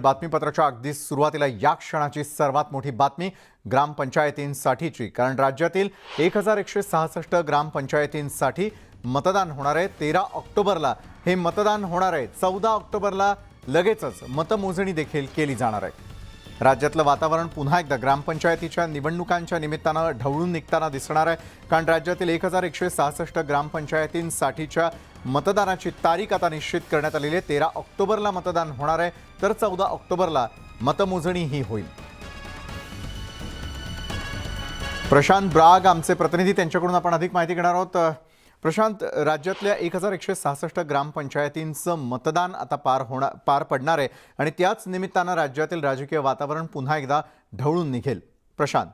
बातमीपत्राच्या अगदी सुरुवातीला या क्षणाची सर्वात मोठी बातमी ग्रामपंचायतींसाठीची, कारण राज्यातील 1166 ग्रामपंचायतींसाठी मतदान होणार आहे। 13 ऑक्टोबरला हे मतदान होणार आहे। 14 ऑक्टोबरला लगेचच मतमोजणी देखील केली जाणार आहे। राज्यातलं वातावरण पुन्हा एकदा ग्रामपंचायतीच्या निवडणुकांच्या निमित्तानं ढवळून निघताना दिसणार आहे, कारण राज्यातील 1166 ग्रामपंचायतींसाठीच्या मतदानाची तारीख आता निश्चित करण्यात आलेली आहे। 13 ऑक्टोबरला मतदान होणार आहे, तर 14 ऑक्टोबरला मतमोजणी ही होईल। प्रशांत ब्राग आमचे प्रतिनिधी, त्यांच्याकडून आपण अधिक माहिती घेणार आहोत। प्रशांत, राज्यातल्या 1166 ग्रामपंचायतींचं मतदान आता पार पडणार आहे आणि त्याच निमित्तानं राज्यातील राजकीय वातावरण पुन्हा एकदा ढवळून निघेल। प्रशांत,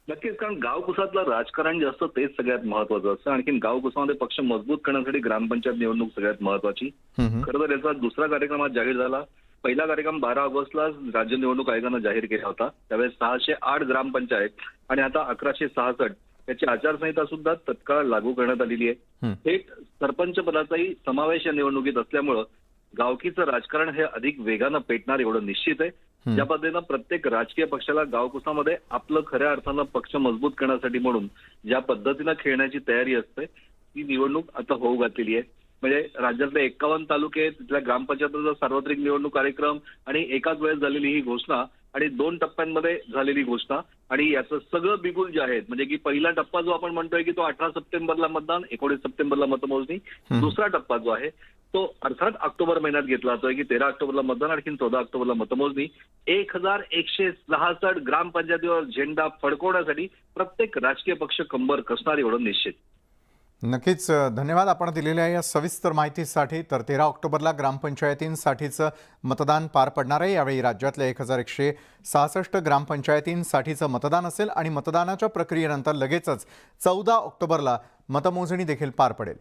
नक्कीच, कारण गावकुसातलं राजकारण जे असतं तेच सगळ्यात महत्वाचं असतं। आणखी गावकुसामध्ये पक्ष मजबूत करण्यासाठी ग्रामपंचायत निवडणूक सगळ्यात महत्वाची। खरं तर याचा दुसरा कार्यक्रम आज जाहीर झाला। पहिला कार्यक्रम 12 ऑगस्टला राज्य निवडणूक आयोगानं जाहीर केला होता। त्यावेळेस 608 ग्रामपंचायत आणि आता 1166 याची आचारसंहिता सुद्धा तत्काळ लागू करण्यात आलेली आहे। थेट सरपंच पदाचाही समावेश या निवडणुकीत असल्यामुळं गावकीचं राजकारण हे अधिक वेगानं पेटणार एवढं निश्चित आहे। ज्या पद्धतीनं प्रत्येक राजकीय पक्षाला गावकुसामध्ये आपलं खऱ्या अर्थानं पक्ष मजबूत करण्यासाठी म्हणून ज्या पद्धतीनं खेळण्याची तयारी असते ती निवडणूक आता होऊ घातलेली आहे। म्हणजे राज्यातले 51 तालुके, तिथल्या ग्रामपंचायतीचा सार्वत्रिक निवडणूक कार्यक्रम आणि एकाच वेळेस झालेली ही घोषणा आणि 2 टप्प्यांमध्ये झालेली घोषणा आणि याचं सगळं बिगुल जे आहेत, म्हणजे की पहिला टप्पा जो आपण म्हणतोय की तो 18 सप्टेंबरला मतदान, 19 सप्टेंबरला मतमोजणी, दुसरा टप्पा जो आहे तो अर्थात ऑक्टोबर महिन्यात घेतला जातोय की 13 ऑक्टोबरला मतदान आणि 14 ऑक्टोबरला मतमोजणी। 1166 ग्रामपंचायतीवर झेंडा फडकवण्यासाठी प्रत्येक राजकीय पक्ष कंबर कसणार एवढं निश्चित। नक्कीच, धन्यवाद आपण दिलेल्या या सविस्तर माहितीसाठी। तर 13 ऑक्टोबरला ग्रामपंचायतींसाठीचं मतदान पार पडणार आहे। यावेळी राज्यातल्या 1166 ग्रामपंचायतींसाठीचं मतदान असेल आणि मतदानाच्या प्रक्रियेनंतर लगेचच 14 ऑक्टोबरला मतमोजणी देखील पार पडेल।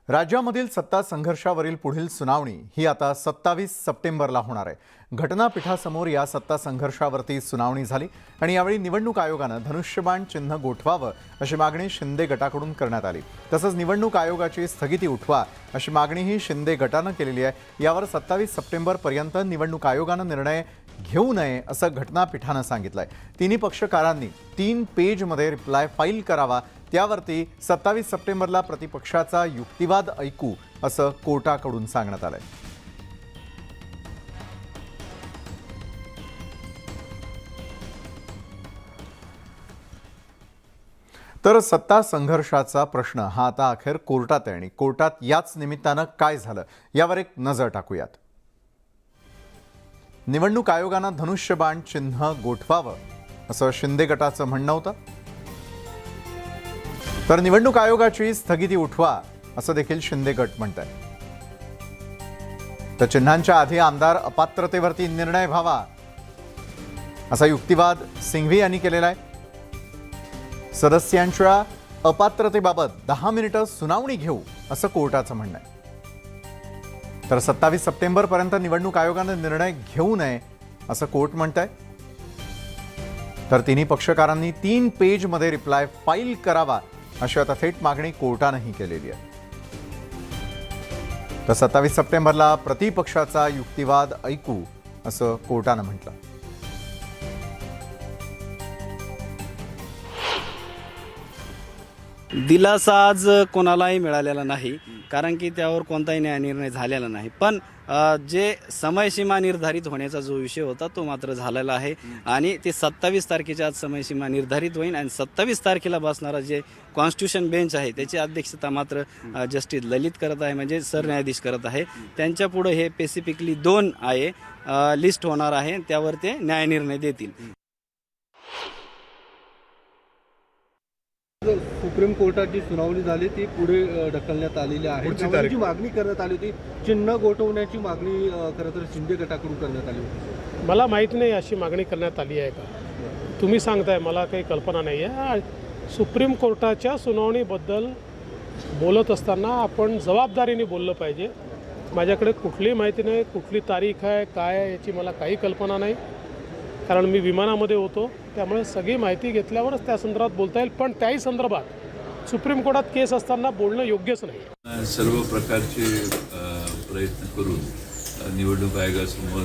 राज्यामधील सत्ता संघर्षावरील पुढील सुनावणी ही आता 27 सप्टेंबरला होणार आहे। घटनापीठासमोर या सत्ता संघर्षावरती सुनावणी झाली आणि यावेळी निवडणूक आयोगानं धनुष्यबाण चिन्ह गोठवावं अशी मागणी शिंदे गटाकडून करण्यात आली। तसंच निवडणूक आयोगाची स्थगिती उठवा अशी मागणीही शिंदे गटानं केलेली आहे। यावर 27 सप्टेंबरपर्यंत निवडणूक आयोगानं निर्णय घेऊ नये असं घटनापीठानं सांगितलंय। तिन्ही पक्षकारांनी 3 पेजमध्ये रिप्लाय फाईल करावा, त्यावरती 27 सप्टेंबरला प्रतिपक्षाचा युक्तिवाद ऐकू असं कोर्टाकडून सांगण्यात आलंय। तर सत्ता संघर्षाचा प्रश्न हा आता अखेर कोर्टात आहे आणि कोर्टात याच निमित्तानं काय झालं यावर एक नजर टाकूयात। निवडणूक आयोगानं धनुष्यबाण चिन्ह गोठवावं असं शिंदे गटाचं म्हणणं होतं, तर निवडणूक आयोगाची स्थगिती उठवा असं देखील शिंदे गट म्हणत आहे। तर चिन्हांच्या आधी आमदार अपात्रतेवरती निर्णय व्हावा असा युक्तिवाद सिंघवी यांनी केलेला आहे। सदस्यांच्या अपात्रतेबाबत 10 मिनिटं सुनावणी घेऊ असं कोर्टाचं म्हणणं आहे। तर 27 सप्टेंबरपर्यंत निवडणूक आयोगानं निर्णय घेऊ नये असं कोर्ट म्हणतंय। तर तिन्ही पक्षकारांनी 3 पेजमध्ये रिप्लाय फाईल करावा अशी आता थेट मागणी कोर्टानंही केलेली आहे। तर 27 सप्टेंबरला प्रतिपक्षाचा युक्तिवाद ऐकू असं कोर्टानं म्हटलं। दिलासा आज कोणालाही मिळालेला नाही, कारण की त्यावर कोणताही निर्णय झालेला नाही। पण जे समयसीमा निर्धारित होण्याचा जो विषय होता तो मात्र झालेला आहे आणि ते 27 तारखेच्या आज समयसीमा निर्धारित होईल आणि 27 तारखेला बसणारा जे कॉन्स्टिट्यूशन बेंच आहे त्याची अध्यक्षता मात्र जस्टिस ललित करत आहे, म्हणजे सरन्यायाधीश करत आहे। त्यांच्या पुढे हे स्पेसिफिकली 2 आहे लिस्ट होणार आहे, त्यावर ते न्यायनिर्णय देतील। सुप्रीम कोर्टात जी सुनावणी झाली ती पुढे ढकलण्यात आलेली आहे। जी मागणी करण्यात आली होती चिन्ह गोठवण्याची मागणी खरं तर शिंदे गटाकडून करण्यात आली होती। मला माहीत नाही अशी मागणी करण्यात आली आहे का, तुम्ही सांगताय, मला काही कल्पना नाही आहे। सुप्रीम कोर्टाच्या सुनावणीबद्दल बोलत असताना आपण जबाबदारीने बोललं पाहिजे। माझ्याकडे कुठली माहिती नाही, कुठली तारीख आहे काय आहे याची मला काही कल्पना नाही, कारण मी विमानामध्ये होतो, त्यामुळे सगळी माहिती घेतल्यावरच त्या संदर्भात बोलता येईल। पण त्याही संदर्भात सुप्रीम कोर्टात केस असताना बोलणं योग्यच नाही। सर्व प्रकारचे प्रयत्न करून निवडणूक आयोगासमोर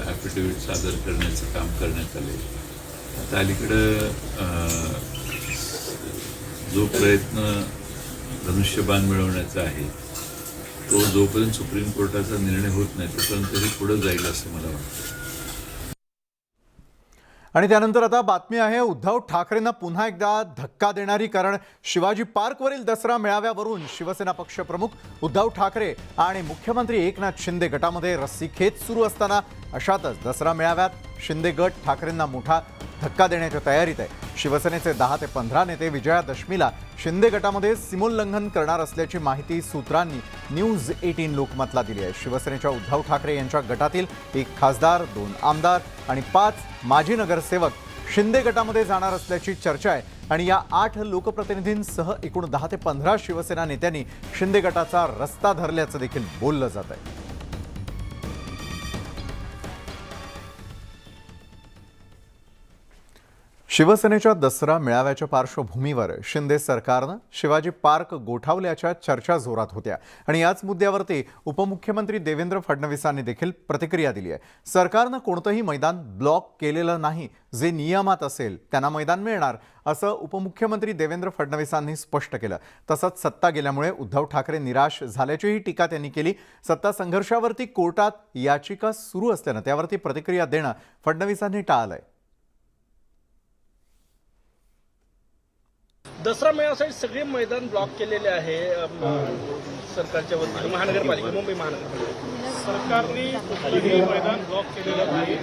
ॲफिडेव्हिट सादर करण्याचं काम करण्यात आले. आता अलीकडं जो प्रयत्न धनुष्यबाण मिळवण्याचा आहे तो जोपर्यंत सुप्रीम कोर्टाचा निर्णय होत नाही तोपर्यंत हे पुढे जाईल असं मला वाटतं. आणि त्यानंतर आता बातमी आहे उद्धव ठाकरेंना पुन्हा एकदा धक्का देणारी. कारण शिवाजी पार्कवरील दसरा मेळाव्यावरून शिवसेना पक्षप्रमुख उद्धव ठाकरे आणि मुख्यमंत्री एकनाथ शिंदे गटामध्ये रस्सीखेच सुरू असताना अशातच दसरा मेळाव्यात शिंदे गट ठाकरेंना मोठा धक्का देण्याच्या तयारीत आहे. शिवसेनेचे 10 ते 15 नेते विजयादशमीला शिंदे गटामध्ये सीमोल्लंघन करणार असल्याची माहिती सूत्रांनी न्यूज 18 लोकमतला दिली आहे. शिवसेनेच्या उद्धव ठाकरे यांच्या गटातील 1 खासदार, 2 आमदार आणि 5 माजी नगरसेवक शिंदे गटामध्ये जाणार असल्याची चर्चा आहे. आणि या 8 लोकप्रतिनिधींसह एकूण 10 ते 15 शिवसेना नेत्यांनी शिंदे गटाचा रस्ता धरल्याचं देखील बोललं जात आहे. शिवसेनेच्या दसरा मेळाव्याच्या पार्श्वभूमीवर शिंदे सरकारनं शिवाजी पार्क गोठावल्याच्या चर्चा जोरात होत्या. आणि याच मुद्द्यावरती उपमुख्यमंत्री देवेंद्र फडणवीसांनी देखील प्रतिक्रिया दिली आहे. सरकारनं कोणतंही मैदान ब्लॉक केलेलं नाही. जे नियमात असेल त्यांना मैदान मिळणार असं उपमुख्यमंत्री देवेंद्र फडणवीसांनी स्पष्ट केलं. तसंच सत्ता गेल्यामुळे उद्धव ठाकरे निराश झाल्याचीही टीका त्यांनी केली. सत्ता संघर्षावरती कोर्टात याचिका सुरू असल्यानं त्यावरती प्रतिक्रिया देणं फडणवीसांनी टाळलंय. दसरा मेळाव्यासाठी सगळे मैदान ब्लॉक केलेले आहे सरकारच्या वतीने. महानगरपालिका, मुंबई महानगरपालिका सरकारने कुठलंही मैदान ब्लॉक केलेलं नाही.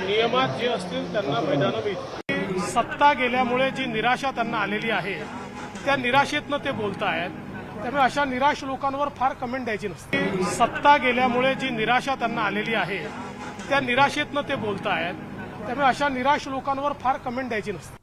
नियमात जे असतील त्यांना मैदानं मिळतील. सत्ता गेल्यामुळे जी निराशा त्यांना आलेली आहे त्या निराशेतनं ते बोलतायत. त्यामुळे अशा निराश लोकांवर फार कमेंट द्यायची नसते. सत्ता गेल्यामुळे जी निराशा त्यांना आलेली आहे त्या निराशेतनं ते बोलतायत. त्यामुळे अशा निराश लोकांवर फार कमेंट द्यायची नसते.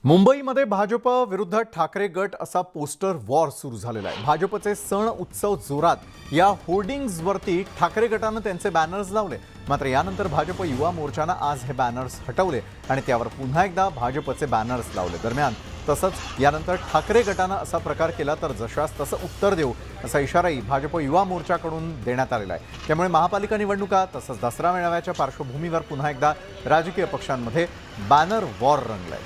मुंबईमध्ये भाजप विरुद्ध ठाकरे गट असा पोस्टर वॉर सुरू झालेला आहे. भाजपचे सण उत्सव जोरात या होर्डिंग्जवरती ठाकरे गटानं त्यांचे बॅनर्स लावले. मात्र यानंतर भाजप युवा मोर्चानं आज हे बॅनर्स हटवले आणि त्यावर पुन्हा एकदा भाजपचे बॅनर्स लावले. दरम्यान तसंच यानंतर ठाकरे गटानं असा प्रकार केला तर जशास तसं उत्तर देऊ असा इशाराही भाजप युवा मोर्चाकडून देण्यात आलेला आहे. त्यामुळे महापालिका निवडणुका तसंच दसरा मेळाव्याच्या पार्श्वभूमीवर पुन्हा एकदा राजकीय पक्षांमध्ये बॅनर वॉर रंगलाय.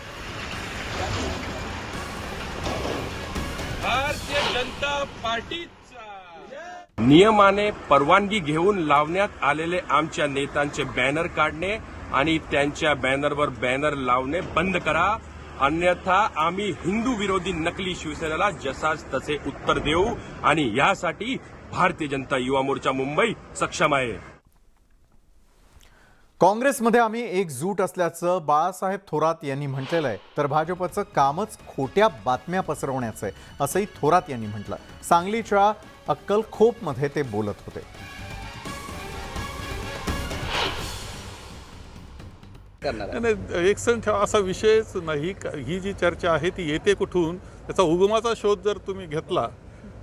भारतीय जनता पार्टीचा नियमाने परवानगी घेऊन लावण्यात आलेले आमच्या नेत्यांचे बॅनर काढणे आणि त्यांच्या बॅनरवर बॅनर लावणे बंद करा. अन्यथा आम्ही हिंदू विरोधी नकली शिवसेनेला जसाच तसे उत्तर देऊ आणि यासाठी भारतीय जनता युवा मोर्चा मुंबई सक्षम आहे. काँग्रेसमध्ये आम्ही एकजूट असल्याचं बाळासाहेब थोरात यांनी म्हटलेलं आहे. तर भाजपचं कामच खोट्या बातम्या पसरवण्याचं आहे असंही थोरात यांनी म्हटलं. सांगलीच्या अक्कलखोपमध्ये ते बोलत होते. एक सण ठेवा असा विषयच नाही. ही जी चर्चा आहे ती येते कुठून, त्याचा उगमाचा शोध जर तुम्ही घेतला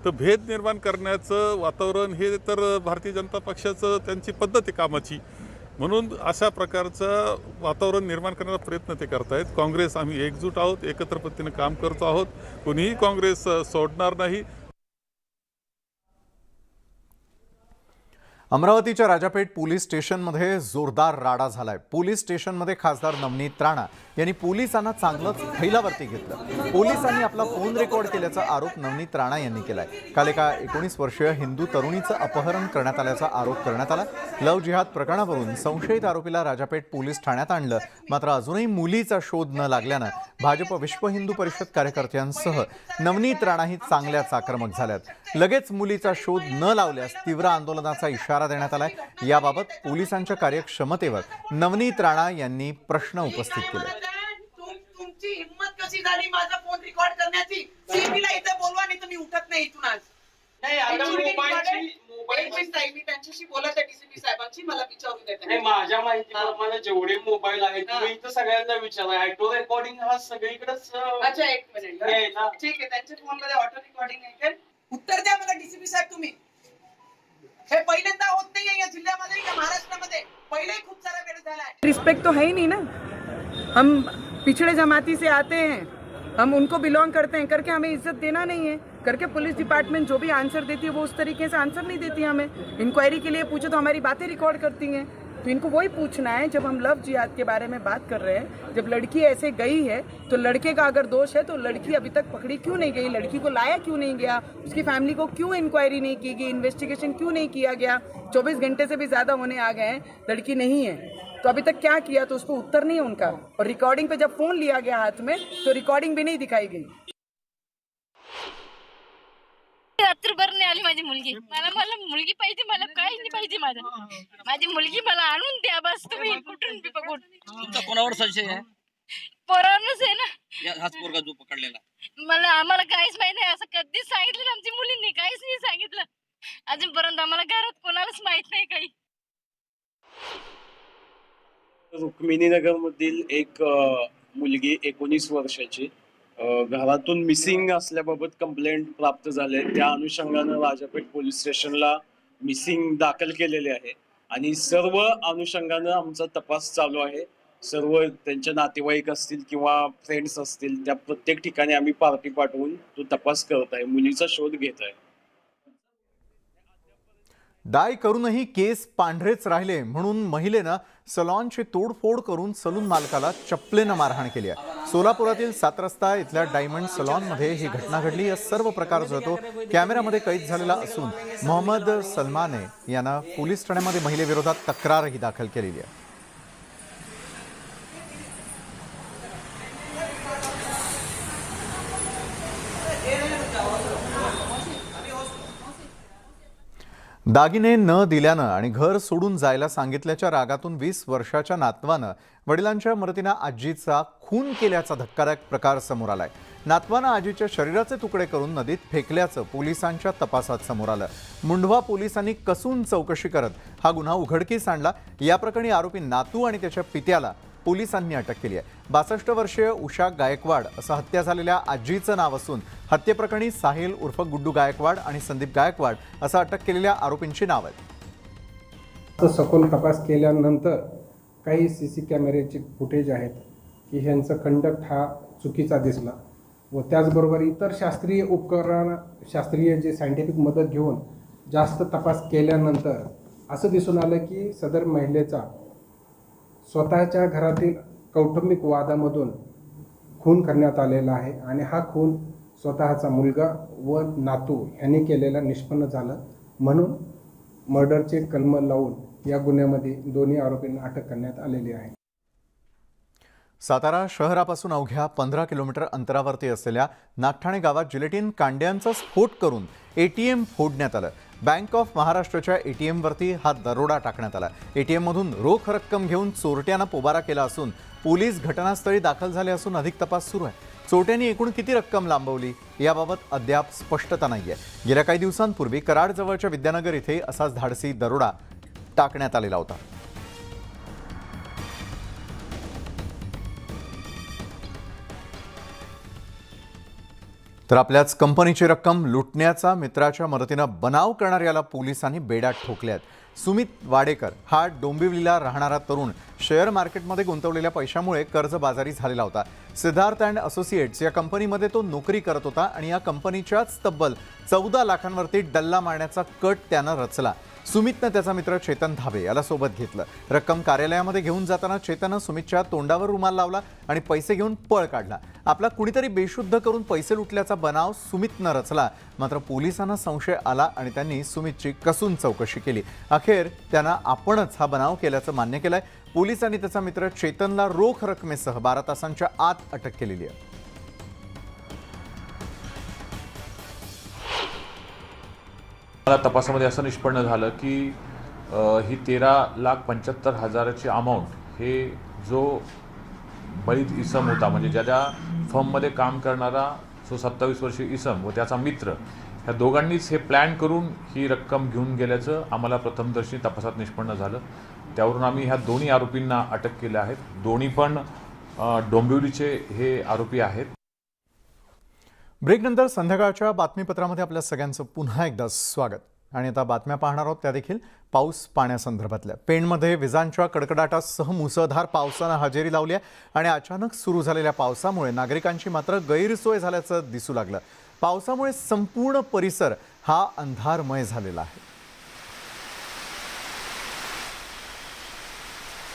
तर भेद निर्माण करण्याचं वातावरण हे तर भारतीय जनता पक्षाचं त्यांची पद्धत आहे कामाची. म्हणून अशा प्रकारचं वातावरण निर्माण करण्याचा प्रयत्न ते करतायत. काँग्रेस आम्ही एकजूट आहोत, एकत्र पद्धतीने काम करतो आहोत. कोणीही काँग्रेस सोडणार नाही. अमरावतीच्या राजापेठ पोलीस स्टेशनमध्ये जोरदार राडा झालाय. पोलीस स्टेशनमध्ये खासदार नवनीत राणा यांनी पोलिसांना चांगलंच फैलावरती घेतलं. पोलिसांनी आपला फोन रेकॉर्ड केल्याचा आरोप नवनीत राणा यांनी केलाय. काल एका 19 वर्षीय हिंदू तरुणीचं अपहरण करण्यात आल्याचा आरोप करण्यात आला. लव जिहाद प्रकरणावरून संशयित आरोपीला राजापेठ पोलीस ठाण्यात आणलं. मात्र अजूनही मुलीचा शोध न लागल्यानं भाजप विश्व हिंदू परिषद कार्यकर्त्यांसह नवनीत राणाही चांगल्याच आक्रमक झाल्यात. लगेच मुलीचा शोध न लावल्यास तीव्र आंदोलनाचा इशारा देण्यात आलाय. याबाबत पोलिसांच्या कार्यक्षमतेवर नवनीत राणा यांनी प्रश्न उपस्थित केले. तुमची हिंमत कशी झाली माझा फोन रेकॉर्ड करण्याची? सीपीला इथे बोलवा नाही तुम्ही उठत नाही इथून आज. नाही आता मी त्यांच्याशी बोलत आहे डीसीपी साहेबांची, मला विचारू देते. नाही माझ्या माहितीप्रमाणे जेवढे मोबाईल आहेत तुम्ही इथं सगळ्यांना विचारा. ऑटो रेकॉर्डिंग हा सगळीकडेच. अच्छा एक मिनिट ठीक आहे. त्यांच्या फोनमध्ये ऑटो रेकॉर्डिंग आहे का? उत्तर द्या मला डीसीपी साहेब तुम्ही. हे पहिल्यांदा होत नाहीये या जिल्ह्यामध्ये या महाराष्ट्रामध्ये. पहिलेही खूप सारा वेळ झाला है. रिस्पेक्ट तो है ही नहीं ना. हम पिछड़े जमाती से आते हैं, हम उनको बिलोंग करते हैं करके हमें इज्जत देना नहीं है. करके पुलिस डिपार्टमेंट जो भी आंसर देती है वो उस तरीके से आंसर नहीं देती हमें। इंक्वायरी के लिए पूछो तो हमारी बातें रिकॉर्ड करती हैं। तो इनको वही पूछना है, जब हम लव जिहाद के बारे में बात कर रहे हैं, जब लड़की ऐसे गई है तो लड़के का अगर दोष है तो लड़की अभी तक पकड़ी क्यों नहीं गई, लड़की को लाया क्यों नहीं गया, उसकी फैमिली को क्यों इंक्वायरी नहीं की गई, इन्वेस्टिगेशन क्यों नहीं किया गया। 24 घंटे से भी ज्यादा होने आ गए हैं, लड़की नहीं है तो अभी तक क्या किया, तो उसको उत्तर नहीं है उनका। और रिकॉर्डिंग पे जब फोन लिया गया हाथ में तो रिकॉर्डिंग भी नहीं दिखाई गई। रात्रभर नाही आली माझी मुलगी, मला मुलगी पाहिजे, मला काहीच नाही पाहिजे, माझी मुलगी मला आणून द्या बस तुम्ही, कुठून बी पकडून। तुमचा कोणावर संशय आहे? पोरांनाच आहे ना, हाच पोरगा जो पकडलेला? आम्हाला काहीच माहित नाही, असं कधीच सांगितलं नाही आमच्या मुलींनी, काहीच नाही सांगितलं अजूनपर्यंत, आम्हाला घरात कोणालाच माहित नाही काही। रुक्मिणीनगर मधील एक मुलगी 19 वर्षाची घरातून मिसिंग असल्याबाबत कंप्लेंट प्राप्त झाले, त्या अनुषंगाने राजापेठ पोलीस स्टेशनला मिसिंग दाखल केलेले आहे आणि सर्व अनुषंगाने आमचा तपास चालू आहे। सर्व त्यांचे नातेवाईक असतील किंवा फ्रेंड्स असतील त्या प्रत्येक ठिकाणी आम्ही पार्टी पाठवून तो तपास करत आहे, मुलीचा शोध घेत आहे। डाय करूनही केस पांढरेच राहिले म्हणून महिलेनं सलॉनची तोडफोड करून सलून मालकाला चप्पलेनं मारहाण केली आहे। सोलापुरातील 7 रस्ता इथल्या डायमंड सलॉनमध्ये ही घटना घडली। या सर्व प्रकार जो तो कॅमेऱ्यामध्ये कैद झालेला असून मोहम्मद सलमाने यानं पोलीस ठाण्यामध्ये महिलेविरोधात तक्रारही दाखल केलेली आहे। दागिने न दिल्यानं आणि घर सोडून जायला सांगितल्याच्या रागातून 20 वर्षाच्या नातवानं वडिलांच्या मदतीनं आजीचा खून केल्याचा धक्कादायक प्रकार समोर आलाय। नातवानं आजीच्या शरीराचे तुकडे करून नदीत फेकल्याचं पोलिसांच्या तपासात समोर आलं। मुंढवा पोलिसांनी कसून चौकशी करत हा गुन्हा उघडकीस आणला। या प्रकरणी आरोपी नातू आणि त्याच्या पित्याला पोलिसांनी अटक केली आहे। 62 वर्षीय उषा गायकवाड असं हत्या झालेल्या आजीचं नाव असून हत्येप्रकरणी साहिल उर्फ गुड्डू गायकवाड आणि संदीप गायकवाड असं अटक केलेल्या आरोपींची नाव आहेत। सखोल तपास केल्यानंतर काही CC कॅमेऱ्याचे फुटेज आहेत की ह्यांचा कंडक्ट हा चुकीचा दिसला व त्याचबरोबर इतर शास्त्रीय उपकरण शास्त्रीय जे सायंटिफिक मदत घेऊन जास्त तपास केल्यानंतर असं दिसून आलं की सदर महिलेचा स्वतःच्या घरातील कौटुंबिक वादामधून खून करण्यात आलेला आहे आणि हा खून स्वतःचा मुलगा व नातू यांनी केलेला निष्पन्न झालं, म्हणून मर्डरचे कलम लावून या गुन्ह्यामध्ये दोन्ही आरोपींना अटक करण्यात आलेली आहे। सातारा शहरापासून अवघ्या 15 किलोमीटर अंतरावरती असलेल्या नागठाणे गावात जिलेटिन कांड्यांचा स्फोट करून ATM फोडण्यात आलं। बँक ऑफ महाराष्ट्राच्या ATM वरती हा दरोडा टाकण्यात आला। ATM मधून रोख रक्कम घेऊन चोरट्यानं पोबारा केला असून पोलीस घटनास्थळी दाखल झाले असून अधिक तपास सुरू आहे। चोरट्यांनी एकूण किती रक्कम लांबवली याबाबत अद्याप स्पष्टता नाहीये। गेल्या काही दिवसांपूर्वी कराडजवळच्या विद्यानगर इथे असाच धाडसी दरोडा टाकण्यात आलेला होता। तर आपल्याच कंपनीची रक्कम लुटण्याचा मित्राच्या मदतीनं बनाव करणाऱ्याला पोलिसांनी बेड्यात ठोकले आहेत। सुमित वाडेकर हा डोंबिवलीला राहणारा तरुण शेअर मार्केटमध्ये गुंतवलेल्या पैशामुळे कर्जबाजारी झालेला होता। सिद्धार्थ अँड असोसिएट्स या कंपनीमध्ये तो नोकरी करत होता आणि या कंपनीच्याच तब्बल 14 लाखांवरती डल्ला मारण्याचा कट त्यानं रचला। सुमितनं त्याचा मित्र चेतन धाबे याला सोबत घेतलं। रक्कम कार्यालयामध्ये घेऊन जाताना चेतननं सुमितच्या तोंडावर रुमाल लावला आणि पैसे घेऊन पळ काढला। आपला कुणीतरी बेशुद्ध करून पैसे लुटल्याचा बनाव सुमितनं रचला। मात्र पोलिसांना संशय आला आणि त्यांनी सुमितची कसून चौकशी केली। अखेर त्यानं आपणच हा बनाव केल्याचं मान्य केलंय। पोलिसांनी त्याचा मित्र चेतनला रोख रकमेसह 12 तासांच्या आत अटक केलेली आहे। मला तपासामध्ये असं निष्पन्न झालं की ही 13,75,000ची अमाऊंट हे जो बळीत इसम होता, म्हणजे ज्याच्या फर्ममध्ये काम करणारा जो 27 वर्षीय इसम व त्याचा मित्र, ह्या दोघांनीच हे प्लॅन करून ही रक्कम घेऊन गेल्याचं आम्हाला प्रथमदर्शी तपासात निष्पन्न झालं। त्यावरून आम्ही ह्या दोन्ही आरोपींना अटक केल्या आहेत। दोन्ही पण डोंबिवलीचे हे आरोपी आहेत। ब्रेकनंतर संध्याकाळच्या बातमीपत्रामध्ये आपल्या सगळ्यांचं पुन्हा एकदा स्वागत। आणि आता बातम्या पाहणार आहोत त्या देखील पाऊस पाण्यासंदर्भातल्या। पेणमध्ये विजांच्या कडकडाटासह मुसळधार पावसानं हजेरी लावली आहे आणि अचानक सुरू झालेल्या पावसामुळे नागरिकांची मात्र गैरसोय झाल्याचं दिसू लागलं। पावसामुळे संपूर्ण परिसर हा अंधारमय झालेला आहे.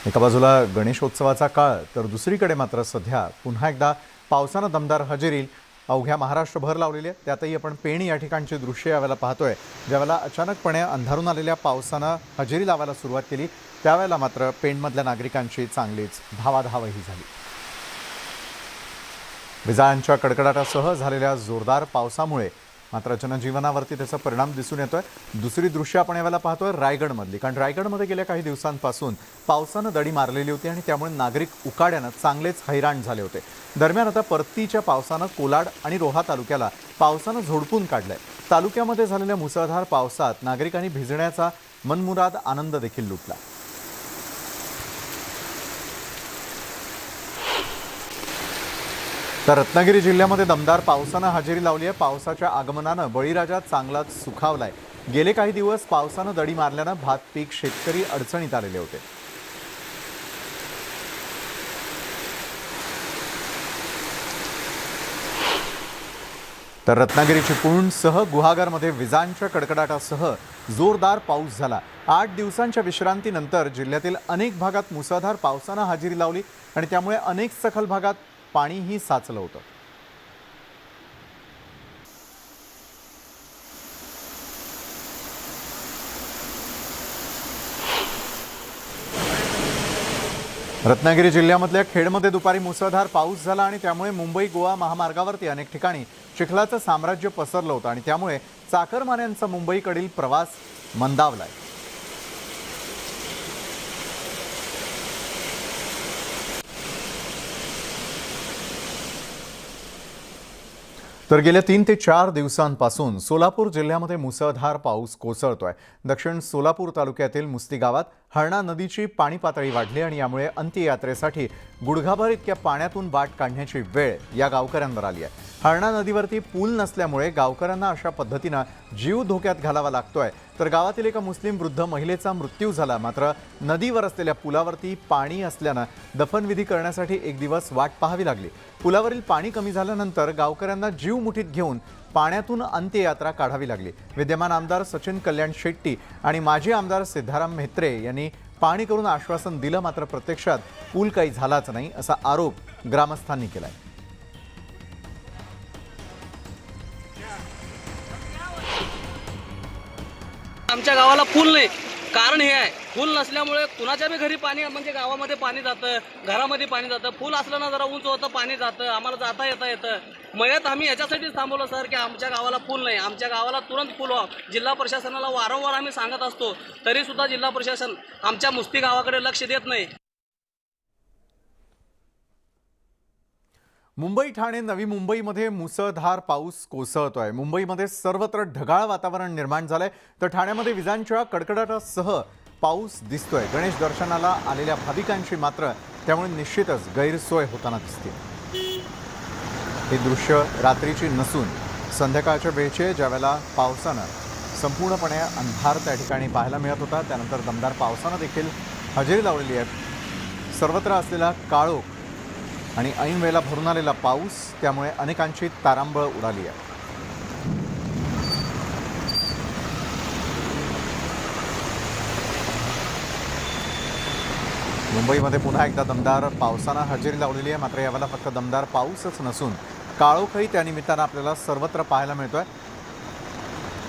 एका बाजूला गणेशोत्सवाचा काळ तर दुसरीकडे मात्र सध्या पुन्हा एकदा पावसानं दमदार हजेरी अवघ्या महाराष्ट्रभर लावलेली आहे. त्यातही आपण पेण या ठिकाणची दृश्य यावेळेला पाहतोय. ज्यावेळेला अचानकपणे अंधारून आलेल्या पावसानं हजेरी लावायला सुरुवात केली त्यावेळेला मात्र पेणमधल्या नागरिकांची चांगलीच धावाधावही झाली. विजांच्या कडकडाटासह झालेल्या जोरदार पावसामुळे मात्र जनजीवनावरती त्याचा परिणाम दिसून येतोय. दुसरी दृश्य आपण यावेळेला पाहतोय रायगडमधली, कारण रायगडमध्ये गेल्या काही दिवसांपासून पावसानं दडी मारलेली होती आणि त्यामुळे नागरिक उकाड्यानं चांगलेच हैराण झाले होते. दरम्यान आता परतीच्या पावसानं कोलाड आणि रोहा तालुक्याला पावसानं झोडपून काढलंय. तालुक्यामध्ये झालेल्या मुसळधार पावसात नागरिकांनी भिजण्याचा मनमुराद आनंद देखील लुटला. तर रत्नागिरी जिल्ह्यामध्ये दमदार पावसानं हजेरी लावली आहे. पावसाच्या आगमनानं बळीराजा चांगलाच सुखावलाय. गेले काही दिवस पावसानं दडी मारल्यानं भात पीक शेतकरी अडचणीत आलेले होते. तर रत्नागिरी चिपळूणसह गुहागरमध्ये विजांच्या कडकडाटासह जोरदार पाऊस झाला. 8 दिवसांच्या विश्रांतीनंतर जिल्ह्यातील अनेक भागात मुसळधार पावसानं हजेरी लावली आणि त्यामुळे अनेक सखल भागात पाणीही साचलं होतं. रत्नागिरी जिल्ह्यामधल्या खेडमध्ये दुपारी मुसळधार पाऊस झाला आणि त्यामुळे मुंबई गोवा महामार्गावरती अनेक ठिकाणी चिखलाचं साम्राज्य पसरलं होतं आणि त्यामुळे चाकरमान्यांचा मुंबईकडील प्रवास मंदावलाय. तर गेल्या 3 ते 4 दिवसांपासून सोलापूर जिल्ह्यामध्ये मुसळधार पाऊस कोसळतोय. दक्षिण सोलापूर तालुक्यातील मुस्ती गावात हळणा नदीची पाणी पातळी वाढली आणि यामुळे अंत्ययात्रेसाठी गुडघाभर इतक्या पाण्यातून वाट काढण्याची वेळ या गावकऱ्यांवर आली आहे. हळणा नदीवरती पूल नसल्यामुळे गावकऱ्यांना अशा पद्धतीनं जीव धोक्यात घालावा लागतोय. तर गावातील एका मुस्लिम वृद्ध महिलेचा मृत्यू झाला. मात्र नदीवर असलेल्या पुलावरती पाणी असल्यानं दफनविधी करण्यासाठी एक दिवस वाट पाहावी लागली. पुलावरील पाणी कमी झाल्यानंतर गावकऱ्यांना जीव मुठीत घेऊन पाण्यातून अंत्ययात्रा काढावी लागली. विद्यमान आमदार सचिन कल्याण शेट्टी आणि माजी आमदार सिद्धाराम म्हेत्रे यांनी पाणी करून आश्वासन दिलं, मात्र प्रत्यक्षात पूल काही झालाच नाही असा आरोप ग्रामस्थांनी केलाय. आमच्या गावाला पूल नाही, कारण हे आहे पूल नसल्यामुळे कुणाच्या बी घरी पाणी म्हणजे गावामध्ये पाणी जातं, घरामध्ये पाणी जातं. पूल असलं ना जरा उंच होतं, पाणी जातं, आम्हाला जाता येतं. मयत आम्ही याच्यासाठीच थांबवलं सर की आमच्या गावाला पूल नाही, आमच्या गावाला तुरंत पूल व्हा. जिल्हा प्रशासनाला वारंवार आम्ही सांगत असतो, तरीसुद्धा जिल्हा प्रशासन आमच्या मुस्ती गावाकडे लक्ष देत नाही. मुंबई ठाणे नवी मुंबईमध्ये मुसळधार पाऊस कोसळतोय. मुंबईमध्ये सर्वत्र ढगाळ वातावरण निर्माण झालंय, तर ठाण्यामध्ये विजांच्या कडकडाटासह पाऊस दिसतोय. गणेश दर्शनाला आलेल्या भाविकांची मात्र त्यामुळे निश्चितच गैरसोय होताना दिसते. हे दृश्य रात्रीची नसून संध्याकाळच्या वेळचे, ज्यावेळेला पावसानं संपूर्णपणे अंधार त्या ठिकाणी पाहायला मिळत होता. त्यानंतर दमदार पावसानं देखील हजेरी लावलेली आहे. सर्वत्र असलेला काळोख आणि ऐन वेळेला भरून आलेला पाऊस त्यामुळे अनेकांची तारांबळ उडाली आहे. मुंबईमध्ये पुन्हा एकदा दमदार पावसानं हजेरी लावलेली आहे. मात्र यावेळेला फक्त दमदार पाऊसच नसून काळोखही त्यानिमित्तानं आपल्याला सर्वत्र पाहायला मिळतोय.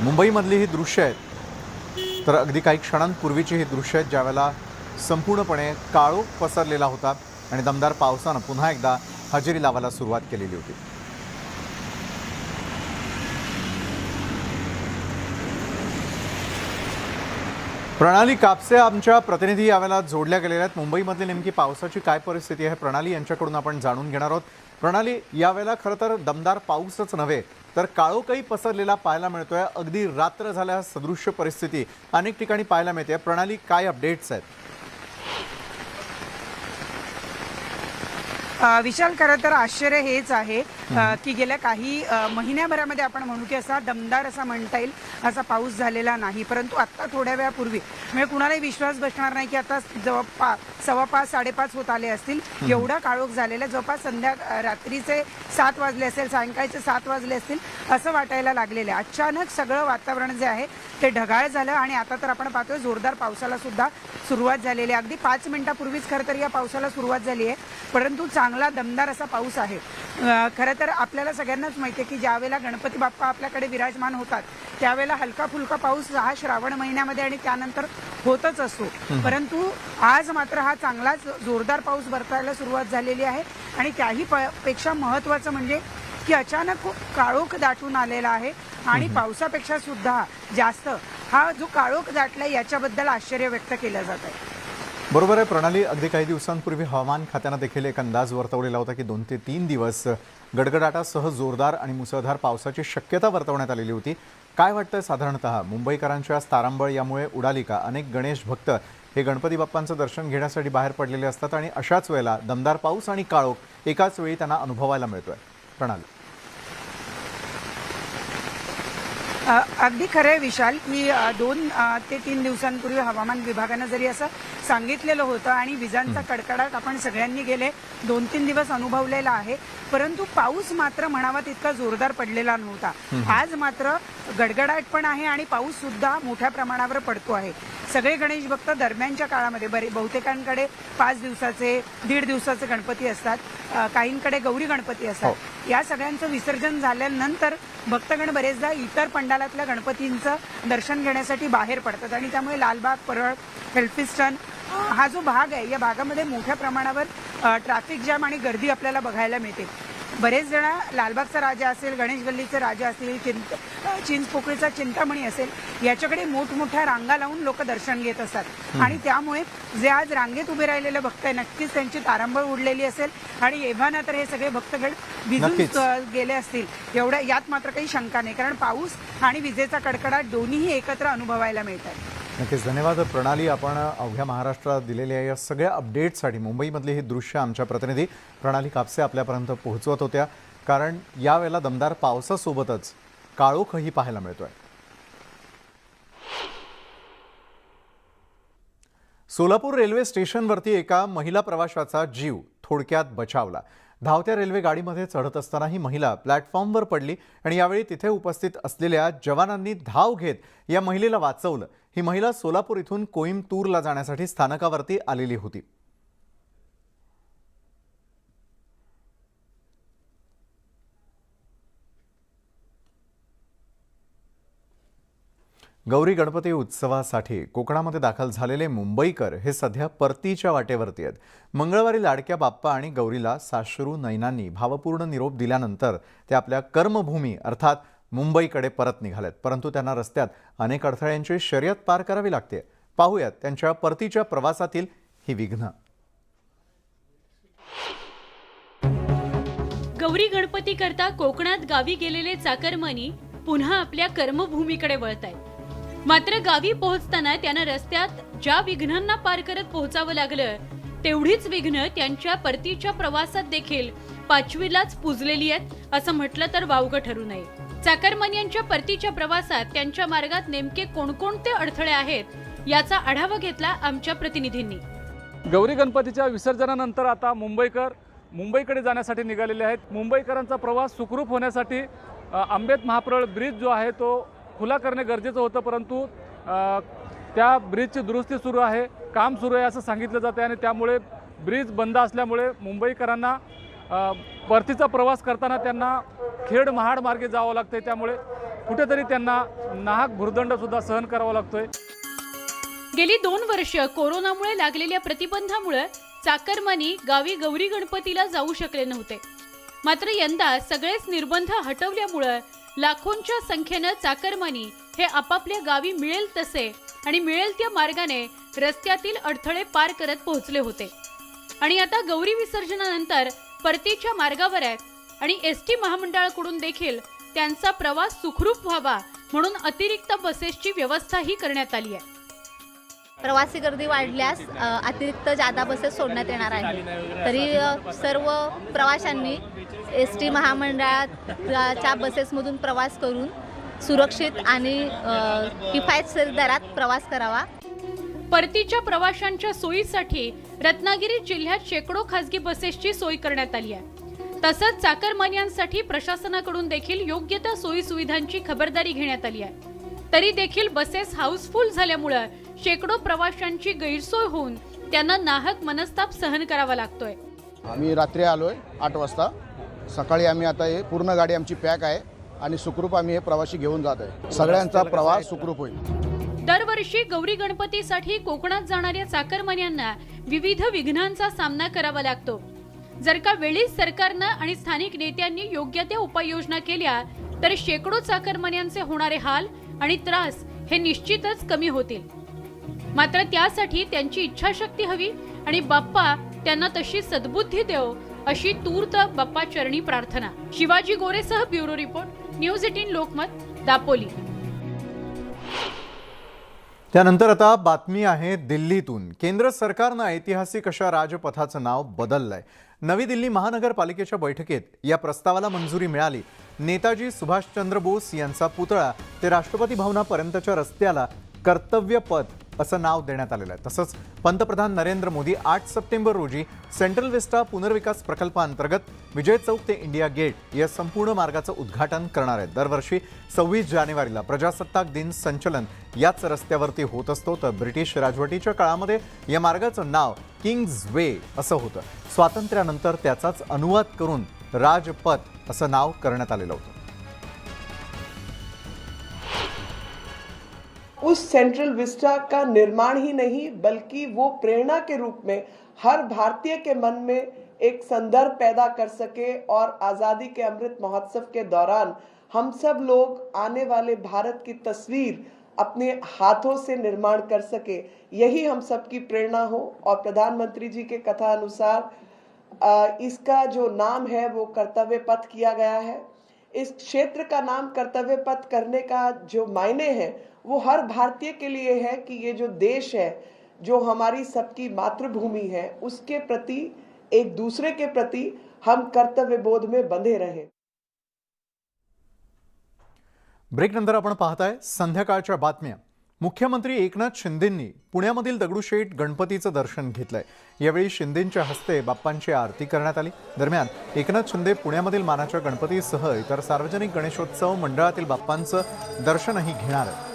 मुंबईमधली ही दृश्य आहेत, तर अगदी काही क्षणांपूर्वीची ही दृश्य आहेत, ज्यावेळेला संपूर्णपणे काळोख पसरलेला होता आणि दमदार पावसानं पुन्हा एकदा हजेरी लावायला सुरुवात केलेली होती. प्रणाली कापसे आमच्या प्रतिनिधी यावेळेला जोडल्या गेलेल्या आहेत. मुंबईमधली नेमकी पावसाची काय परिस्थिती आहे प्रणाली यांच्याकडून आपण जाणून घेणार आहोत. प्रणाली, यावेळेला खरं तर दमदार पाऊसच नव्हे तर काळोखही पसरलेला पाहायला मिळतोय. अगदी रात्र झाल्या सदृश्य परिस्थिती अनेक ठिकाणी पाहायला मिळते. प्रणाली, काय अपडेट्स आहेत? विशाल, खरं तर आश्चर्य हेच आहे की गेल्या काही महिन्याभरामध्ये आपण म्हणू की असा दमदार असा म्हणता येईल असा पाऊस झालेला नाही. परंतु आत्ता थोड्या वेळापूर्वी म्हणजे कुणालाही विश्वास बसणार नाही की आता जवळपास 5:15 5:30 होत आले असतील, एवढा काळोख झालेला. जवळपास रात्रीचे 7 वाजले असेल, सायंकाळचे 7 वाजले असतील असं वाटायला लागलेलं आहे. अचानक सगळं वातावरण जे आहे ते ढगाळ झालं आणि आता तर आपण पाहतोय जोरदार पावसाला सुद्धा सुरुवात झालेली आहे. अगदी 5 मिनिटापूर्वीच खरं तर या पावसाला सुरुवात झाली आहे, परंतु चांगला दमदार असा पाऊस आहे. खरं तर आपल्याला सगळ्यांनाच माहिती आहे की ज्यावेळेला गणपती बाप्पा आपल्याकडे विराजमान होतात त्यावेळेला हलका फुलका पाऊस हा श्रावण महिन्यामध्ये आणि त्यानंतर होतच असतो. परंतु आज मात्र हा चांगलाच जोरदार पाऊस बरसायला सुरुवात झालेली आहे आणि त्याही पेक्षा महत्त्वाचं म्हणजे की अचानक खूप काळोख दाटून आलेला आहे आणि पावसापेक्षा सुद्धा जास्त हा जो काळोख दाटला याच्याबद्दल आश्चर्य व्यक्त केलं जात आहे. बरोबर आहे प्रणाली. अगदी काही दिवसांपूर्वी हवामान खात्यानं देखील एक अंदाज वर्तवलेला होता की 2 ते 3 दिवस गडगडाटासह जोरदार आणि मुसळधार पावसाची शक्यता वर्तवण्यात आलेली होती. काय वाटतं साधारणतः मुंबईकरांच्या तारांबळ यामुळे उडाली का? अनेक गणेश भक्त हे गणपती बाप्पांचं दर्शन घेण्यासाठी बाहेर पडलेले असतात आणि अशाच वेळेला दमदार पाऊस आणि काळोख एकाच वेळी त्यांना अनुभवायला मिळतोय. प्रणाली. अगदी खरं आहे विशाल की 2 ते 3 दिवसांपूर्वी हवामान विभागानं जरी असं सांगितलेलं होतं आणि विजांचा कडकडाट आपण सगळ्यांनी गेले 2-3 दिवस अनुभवलेला आहे, परंतु पाऊस मात्र म्हणावा तितका जोरदार पडलेला नव्हता. आज मात्र गडगडाट पण आहे आणि पाऊस सुद्धा मोठ्या प्रमाणावर पडतो आहे. सगळे गणेश भक्त दरम्यानच्या काळामध्ये बहुतेकांकडे 5 दिवसाचे 1.5 दिवसाचे गणपती असतात, काहींकडे गौरी गणपती असतात. या सगळ्यांचं विसर्जन झाल्यानंतर भक्तगण बरेचदा इतर पंडालातल्या गणपतींचं दर्शन घेण्यासाठी बाहेर पडतात आणि त्यामुळे लालबाग, परळ, एल्फिस्टन हा जो भाग आहे या भागामध्ये मोठ्या प्रमाणावर ट्रॅफिक जॅम आणि गर्दी आपल्याला बघायला मिळते. बरेच जण लालबागचा राजा असेल, गणेश गल्लीचे राजा असतील, चिंचपोकळीचा चिंतामणी असेल याच्याकडे मोठमोठ्या रांगा लावून लोक दर्शन घेत असतात आणि त्यामुळे जे आज रांगेत उभे राहिलेले भक्त आहे नक्कीच त्यांची तारांबळ उडलेली असेल आणि एव्हाना तर हे सगळे भक्तगण भिजून गेले असतील एवढ्या यात मात्र काही शंका नाही, कारण पाऊस आणि विजेचा कडकडाट दोन्हीही एकत्र अनुभवायला मिळतात. नक्कीच धन्यवाद प्रणाली. आपण अवघ्या महाराष्ट्रात दिलेल्या या सगळ्या अपडेट्ससाठी मुंबईमधली ही दृश्य आमच्या प्रतिनिधी प्रणाली कापसे आपल्यापर्यंत पोहोचवत होत्या, कारण यावेळेला दमदार पावसासोबतच काळोखही पाहायला मिळतोय. सोलापूर रेल्वे स्टेशनवरती एका महिला प्रवाशाचा जीव थोडक्यात बचावला. धावत्या रेल्वे गाडीमध्ये चढत असताना ही महिला प्लॅटफॉर्मवर पडली आणि यावेळी तिथे उपस्थित असलेल्या जवानांनी धाव घेत या महिलेला वाचवलं. ही महिला सोलापूर इथून कोईम्बतूरला जाण्यासाठी स्थानकावरती आलेली होती. गौरी गणपती उत्सवासाठी कोकणामध्ये दाखल झालेले मुंबईकर हे सध्या परतीच्या वाटेवरती आहेत. मंगळवारी लाडक्या बाप्पा आणि गौरीला साश्रू नयनांनी भावपूर्ण निरोप दिल्यानंतर ते आपल्या कर्मभूमी अर्थात मुंबईकडे परत निघालेत, परंतु त्यांना रस्त्यात अनेक अडथळ्यांची शर्यत पार करावी लागते. पाहूयात त्यांच्या परतीच्या प्रवासातील ही विघ्न. गौरी गणपती करता कोकणात गावी गेलेले चाकरमानी पुन्हा आपल्या कर्मभूमीकडे वळतायत. मात्र गावी पोहोचताना त्यांना रस्त्यात ज्या विघ्नांना पार करत पोहोचावं लागलं तेवढीच विघ्न त्यांच्या परतीच्या प्रवासात देखील 5वीलाच पुजलेली आहेत असं म्हटलं तर वावगं ठरू नये. चाकरमान्यांच्या परतीच्या प्रवासात त्यांच्या मार्गात नेमके कोणकोणते अडथळे आहेत याचा आढावा घेतला आमच्या प्रतिनिधींनी. गौरी गणपतीच्या विसर्जनानंतर आता मुंबईकर मुंबईकडे जाण्यासाठी निघालेले आहेत. मुंबईकरांचा प्रवास सुखरूप होण्यासाठी आंबेत महाप्रळ ब्रिज जो आहे तो खुला करणे गरजेचं होतं, परंतु त्या ब्रिजची दुरुस्ती सुरू आहे, काम सुरू आहे असं सांगितलं जातं आणि त्यामुळे ब्रिज बंद असल्यामुळे मुंबईकरांना परतीचा प्रवास करताना त्यांना खेड महाड मार्गे जावं लागतंय. त्यामुळे कुठेतरी त्यांना नाहक भुर्दंडसुद्धा सहन करावा लागतोय. गेली 2 वर्ष कोरोनामुळे लागलेल्या प्रतिबंधामुळे चाकरमानी गावी गौरी गणपतीला जाऊ शकले नव्हते. मात्र यंदा सगळेच निर्बंध हटवल्यामुळे लाखोंच्या संख्येनं चाकरमानी हे आपापल्या गावी मिळेल तसे आणि मिळेल त्या मार्गाने रस्त्यातील अडथळे पार करत पोहोचले होते आणि आता गौरी विसर्जनानंतर परतीच्या मार्गावर आहेत आणि एसटी महामंडळाकडून देखील त्यांचा प्रवास सुखरूप व्हावा म्हणून अतिरिक्त बसेसची व्यवस्थाही करण्यात आली आहे. प्रवासी गर्दी वाढल्यास अतिरिक्त जादा बसेस सोडण्यात येणार आहे. तरी सर्व प्रवाशांनी ST महामंडळाच्या बसेसमधून प्रवास करून सुरक्षित आणि किफायतशीर दरात प्रवास करावा. परतीच्या प्रवाशांच्या सोयीसाठी रत्नागिरी जिल्ह्यात शेकडो खासगी बसेसची सोय करण्यात आली आहे. तसंच चाकरमान्यांसाठी प्रशासनाकडून देखील योग्य त्या सोयी सुविधांची खबरदारी घेण्यात आली आहे. तरी देखील बसेस हाऊसफुल झाल्यामुळे शेकडो प्रवाशांची गैरसोय होऊन त्यांना नाहक मनस्ताप सहन करावा लागतोय. आम्ही रात्री आलोय 8 वाजता. सकाळी आम्ही आता हे पूर्ण गाडी आमची पॅक आहे आणि सुखरूप आम्ही हे प्रवासी घेऊन जात आहे. सगळ्यांचा प्रवास सुखरूप होईल. दरवर्षी गौरी गणपतीसाठी कोकणात जाणाऱ्या चाकरमान्यांना विविध विघ्नांचा सामना करावा लागतो. जर का वेळीच सरकारनं आणि स्थानिक नेत्यांनी योग्य त्या उपाययोजना केल्या तर शेकडो चाकरमान्यांचे होणारे हाल आणि त्रास हे निश्चितच कमी होतील. मात्र त्यासाठी त्यांची इच्छाशक्ती हवी आणि बाप्पा त्यांना तशी सद्बुद्धी देव अशी तूर्त बाप्पा चरणी प्रार्थना. शिवाजी गोरेसह bureau report, news 18 Lokmat, Dapoli. त्यानंतर आता बातमी आहे दिल्लीतून. केंद्र सरकारनं ऐतिहासिक अशा राजपथाचं नाव बदललंय. नवी दिल्ली महानगरपालिकेच्या बैठकीत या प्रस्तावाला मंजुरी मिळाली. नेताजी सुभाषचंद्र बोस यांचा पुतळा ते राष्ट्रपती भवनापर्यंतच्या रस्त्याला कर्तव्य पथ असं नाव देण्यात आलेलं आहे. तसंच पंतप्रधान नरेंद्र मोदी 8 सप्टेंबर रोजी सेंट्रल विस्टा पुनर्विकास प्रकल्पाअंतर्गत विजय चौक ते इंडिया गेट या संपूर्ण मार्गाचं उद्घाटन करणार आहेत. दरवर्षी 26 जानेवारीला प्रजासत्ताक दिन संचलन याच रस्त्यावरती होत असतो. तर ब्रिटिश राजवटीच्या काळामध्ये या मार्गाचं नाव किंग्ज वे असं होतं. स्वातंत्र्यानंतर त्याचाच अनुवाद करून राजपथ असं नाव करण्यात आलेलं होतं. उस सेंट्रल विस्टा का निर्माण ही नहीं बल्कि वो प्रेरणा के रूप में हर भारतीय के मन में एक संदर्भ पैदा कर सके और आज़ादी के अमृत महोत्सव के दौरान हम सब लोग आने वाले भारत की तस्वीर अपने हाथों से निर्माण कर सके, यही हम सबकी प्रेरणा हो. और प्रधानमंत्री जी के कथा अनुसार इसका जो नाम है वो कर्तव्य पथ किया गया है. इस क्षेत्र का नाम कर्तव्य पथ करने का जो मायने है वो हर भारतीय के लिए है कि ये जो देश है, जो हमारी सबकी मातृभूमि है, उसके प्रति एक दूसरे के प्रति हम कर्तव्य बोध में बंधे रहें. ब्रेक नंतर आपण पाहताय संध्याकाळच्या बातम्या. मुख्यमंत्री एकनाथ शिंदेंनी पुण्यामधील दगडूशेठ गणपतीचं दर्शन घेतलंय. यावेळी शिंदेंच्या हस्ते बाप्पांची आरती करण्यात आली. दरम्यान एकनाथ शिंदे पुण्यामधील मानाच्या गणपतीसह इतर सार्वजनिक गणेशोत्सव मंडळातील बाप्पांचं दर्शनही घेणार आहेत.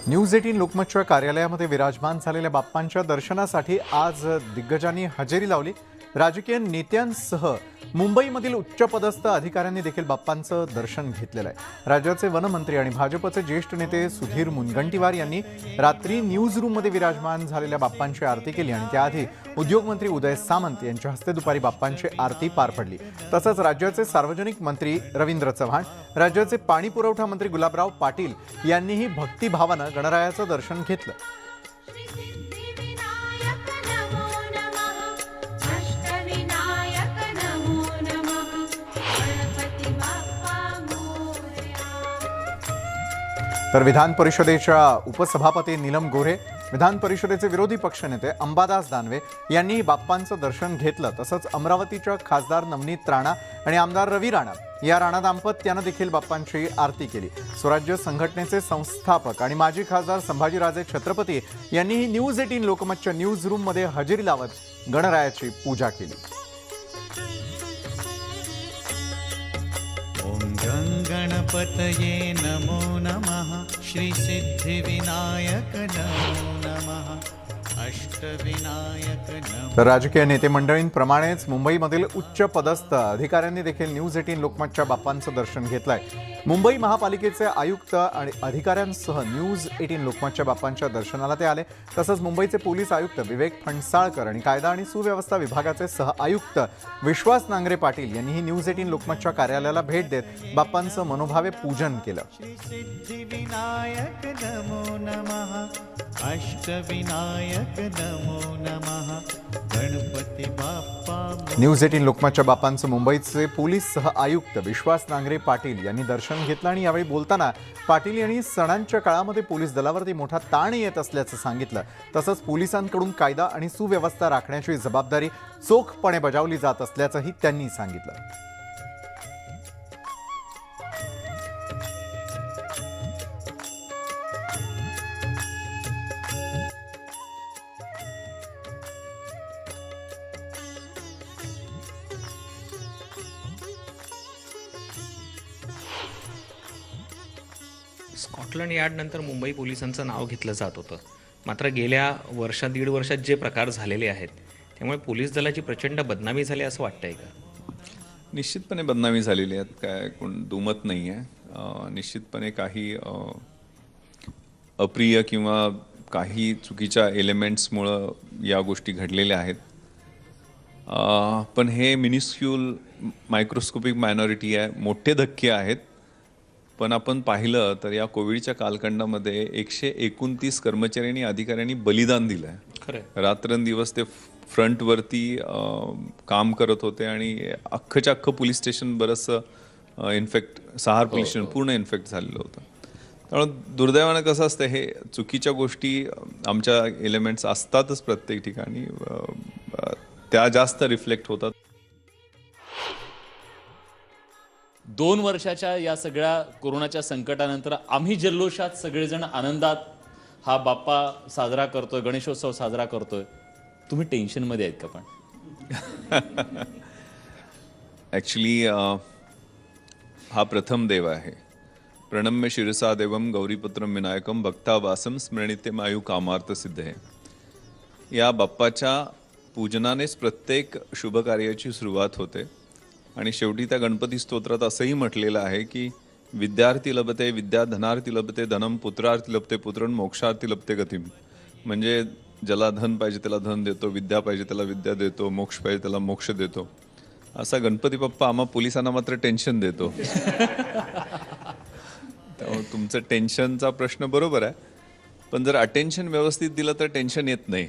न्यूज 18 लोकमतच्या कार्यालयामध्ये विराजमान झालेल्या बाप्पांच्या दर्शनासाठी आज दिग्गजांनी हजेरी लावली. राजकीय नेत्यांसह मुंबईमधील उच्चपदस्थ अधिकाऱ्यांनी देखील बाप्पांचं दर्शन घेतलेलं आहे. राज्याचे वनमंत्री आणि भाजपचे ज्येष्ठ नेते सुधीर मुनगंटीवार यांनी रात्री न्यूज रूममध्ये विराजमान झालेल्या बाप्पांची आरती केली आणि त्याआधी उद्योगमंत्री उदय सामंत यांच्या हस्ते दुपारी बाप्पांची आरती पार पडली. तसंच राज्याचे सार्वजनिक मंत्री रवींद्र चव्हाण, राज्याचे पाणी पुरवठा मंत्री गुलाबराव पाटील यांनीही भक्तिभावानं गणरायाचं दर्शन घेतलं. तर विधान परिषदेच्या उपसभापती नीलम गोऱ्हे, विधान परिषदेचे विरोधी पक्षनेते अंबादास दानवे यांनी बाप्पांचं दर्शन घेतलं. तसंच अमरावतीच्या खासदार नवनीत राणा आणि आमदार रवी राणा या राणा दाम्पत्यानं देखील बाप्पांची आरती केली. स्वराज्य संघटनेचे संस्थापक आणि माजी खासदार संभाजीराजे छत्रपती यांनीही न्यूज 18 लोकमतच्या न्यूज रूममध्ये हजेरी लावत गणरायाची पूजा केली. गणपतये नमो नमः, श्री सिद्धिविनायक नमो नमः, तर राजकीय नेते मंडळींप्रमाणेच मुंबईमधील उच्च पदस्थ अधिकाऱ्यांनी देखील न्यूज 18 लोकमतच्या बाप्पांचं दर्शन घेतलंय. मुंबई महापालिकेचे आयुक्त आणि अधिकाऱ्यांसह न्यूज 18 लोकमतच्या बाप्पांच्या दर्शनाला ते आले. तसंच मुंबईचे पोलीस आयुक्त विवेक फणसाळकर आणि कायदा आणि सुव्यवस्था विभागाचे सह आयुक्त विश्वास नांगरे पाटील यांनीही न्यूज 18 लोकमतच्या कार्यालयाला भेट देत बाप्पांचं मनोभावे पूजन केलं. सिद्धिविनायक नमो नमः अष्टविनायक नमो नमः गणपती बाप्पा. न्यूज 18 लोकमतच्या बाप्पांचं मुंबईचे पोलीस सह आयुक्त विश्वास नांगरे पाटील यांनी दर्शन घेतलं आणि यावेळी बोलताना पाटील यांनी सणांच्या काळामध्ये पोलीस दलावरती मोठा ताण येत असल्याचं सांगितलं. तसंच पोलिसांकडून कायदा आणि सुव्यवस्था राखण्याची जबाबदारी चोखपणे बजावली जात असल्याचंही त्यांनी सांगितलं. स्कॉटलंड यार्डनंतर मुंबई पोलिसांचं नाव घेतलं जात होतं. मात्र गेल्या दीड वर्षात जे प्रकार झालेले आहेत त्यामुळे पोलीस दलाची प्रचंड बदनामी झाली असं वाटतंय का? निश्चितपणे बदनामी झालेली आहे, काय कोण दुमत नाही आहे. निश्चितपणे काही अप्रिय किंवा काही चुकीच्या एलिमेंट्समुळं या गोष्टी घडलेल्या आहेत. पण हे मिनिस्क्यूल मायक्रोस्कोपिक मायनॉरिटी आहे, मोठे धक्के आहेत. पण आपण पाहिलं तर या कोविडच्या कालखंडामध्ये 129 कर्मचारी आणि अधिकाऱ्यांनी बलिदान दिलं आहे. रात्रंदिवस ते फ्रंटवरती काम करत होते आणि अख्खच्या अख्खं पोलीस स्टेशन बरंचसं इन्फेक्ट, सहार पोलीस स्टेशन पूर्ण इन्फेक्ट झालेलं होतं. त्यामुळे दुर्दैवानं कसं असतं, हे चुकीच्या गोष्टी आमच्या एलिमेंट्स असतातच प्रत्येक ठिकाणी, त्या जास्त रिफ्लेक्ट होतात. 2 वर्षाच्या या सगळ्या कोरोनाच्या संकटानंतर आम्ही जल्लोषात सगळेजण आनंदात हा बाप्पा साजरा करतोय, गणेशोत्सव साजरा करतोय. तुम्ही टेन्शनमध्ये आहेत का? पण ॲक्च्युली हा प्रथम देव आहे. प्रणम्य शिरसा देवम गौरीपुत्रम विनायकम भक्तावासम स्मरणिते मायू कामार्थ सिद्ध आहे. या बाप्पाच्या पूजनानेच प्रत्येक शुभकार्याची सुरुवात होते. आणि शेवटी त्या गणपती स्तोत्रात असंही म्हटलेलं आहे की विद्यार्थी लभते विद्या, धनार्थी लभते धनम, पुत्रार्थी लभते पुत्रन, मोक्षार्थी लभते गतिम. म्हणजे ज्याला धन पाहिजे त्याला धन देतो, विद्या पाहिजे त्याला विद्या देतो, मोक्ष पाहिजे त्याला मोक्ष देतो. असा गणपती बाप्पा आम्हा पोलिसांना मात्र टेन्शन देतो. त्यामुळे तुमचं टेन्शनचा प्रश्न बरोबर आहे, पण जर अटेन्शन व्यवस्थित दिलं तर टेन्शन येत नाही.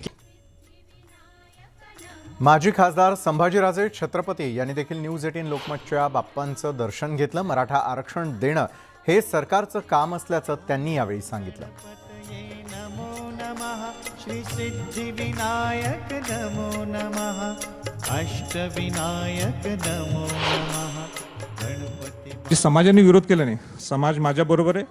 माजी खासदार संभाजीराजे छत्रपती यांनी देखील न्यूज 18 लोकमतच्या बाप्पांचं दर्शन घेतलं. मराठा आरक्षण देणं हे सरकारचं काम असल्याचं त्यांनी यावेळी सांगितलं. नमो नमः श्री सिद्धिविनायक नमो नमः अष्टविनायक नमो नमः गणपती. समाजाने विरोध केला नाही, समाज माझ्याबरोबर आहे.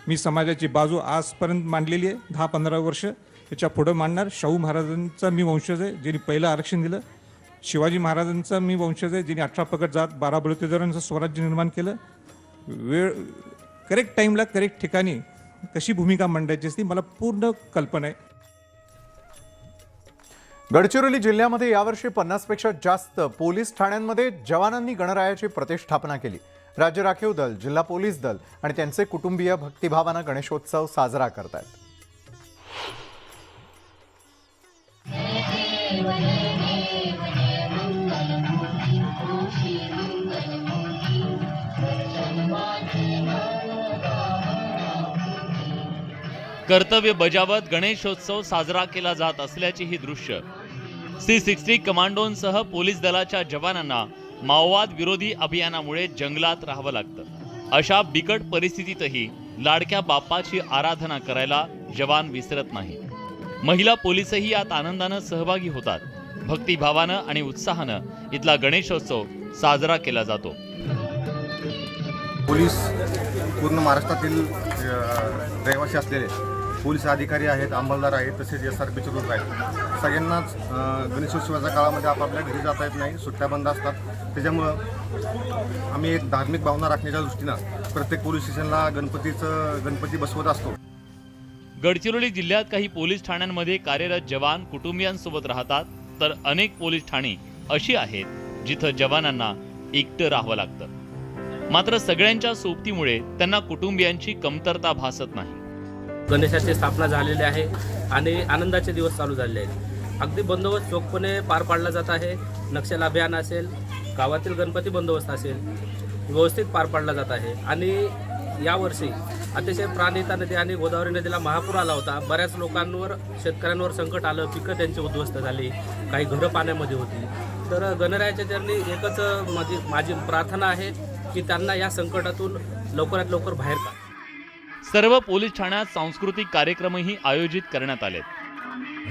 मी समाजाची बाजू आजपर्यंत मांडलेली आहे, 10-15 वर्ष. त्याच्या पुढं मांडणार. शाहू महाराजांचा मी वंशज आहे, ज्यांनी पहिलं आरक्षण दिलं. शिवाजी महाराजांचा मी वंशज आहे, ज्यांनी 18 पगड जात 12 बलुतेदारांचं स्वराज्य निर्माण केलं. वेळ करेक्ट टाईमला करेक्ट ठिकाणी कशी भूमिका मांडायची असती मला पूर्ण कल्पना आहे. गडचिरोली जिल्ह्यामध्ये यावर्षी 50पेक्षा जास्त पोलीस ठाण्यांमध्ये जवानांनी गणरायाची प्रतिष्ठापना केली. राज्य राखीव दल, जिल्हा पोलीस दल आणि त्यांचे कुटुंबीय भक्तिभावानं गणेशोत्सव साजरा करतायत. कर्तव्य बजावत गणेशोत्सव साजरा केला जात असल्याची ही दृश्य C60 कमांडोंसह पोलीस दलाच्या जवानांना माओवाद विरोधी अभियानामुळे जंगलात राहावं लागतं. अशा बिकट परिस्थितीतही लाडक्या बाप्पाची आराधना करायला जवान विसरत नाही. महिला पोलीसही यात आनंदानं सहभागी होतात. भक्तिभावानं आणि उत्साहानं इथला गणेशोत्सव साजरा केला जातो. पोलीस पूर्ण महाराष्ट्रातील रहिवासी असलेले पोलीस अधिकारी आहेत, अंमलदार आहेत, तसेच SRPचे लोक आहेत. सगळ्यांनाच गणेशोत्सवाच्या काळामध्ये आपापल्या घरी जाता येत नाही, सुट्ट्या बंद असतात. त्याच्यामुळं आम्ही एक धार्मिक भावना राखण्याच्या दृष्टीनं प्रत्येक पोलीस स्टेशनला गणपती बसवत असतो. गडचिरोली जिल्ह्यात काही पोलीस ठाण्यांमध्ये कार्यरत जवान कुटुंबियांसोबत राहतात, तर अनेक पोलीस ठाणी अशी आहेत जिथं जवानांना एकटं राहावं लागतं. मात्र सगळ्यांच्या सोबतीमुळे त्यांना कुटुंबियांची कमतरता भासत नाही. गणेशाची स्थापना झालेली आहे आणि आनंदाचे दिवस चालू झाले आहेत. अगदी बंदोबस्त चोखपणे पार पाडला जात आहे. नक्षल अभियान असेल, गावातील गणपती बंदोबस्त असेल, व्यवस्थित पार पाडला जात आहे. आणि यावर्षी अतिशय प्राणहिता नदी आणि गोदावरी नदीला महापूर आला होता. बऱ्याच लोकांवर, शेतकऱ्यांवर संकट आलं, पिकं त्यांची उद्ध्वस्त झाली, काही घरं पाण्यामध्ये होती. तर गणरायाच्या चरणी एकच माझी प्रार्थना आहे की त्यांना या संकटातून लवकरात लवकर बाहेर काढा. सर्व पोलीस ठाण्यात सांस्कृतिक कार्यक्रमही आयोजित करण्यात आले.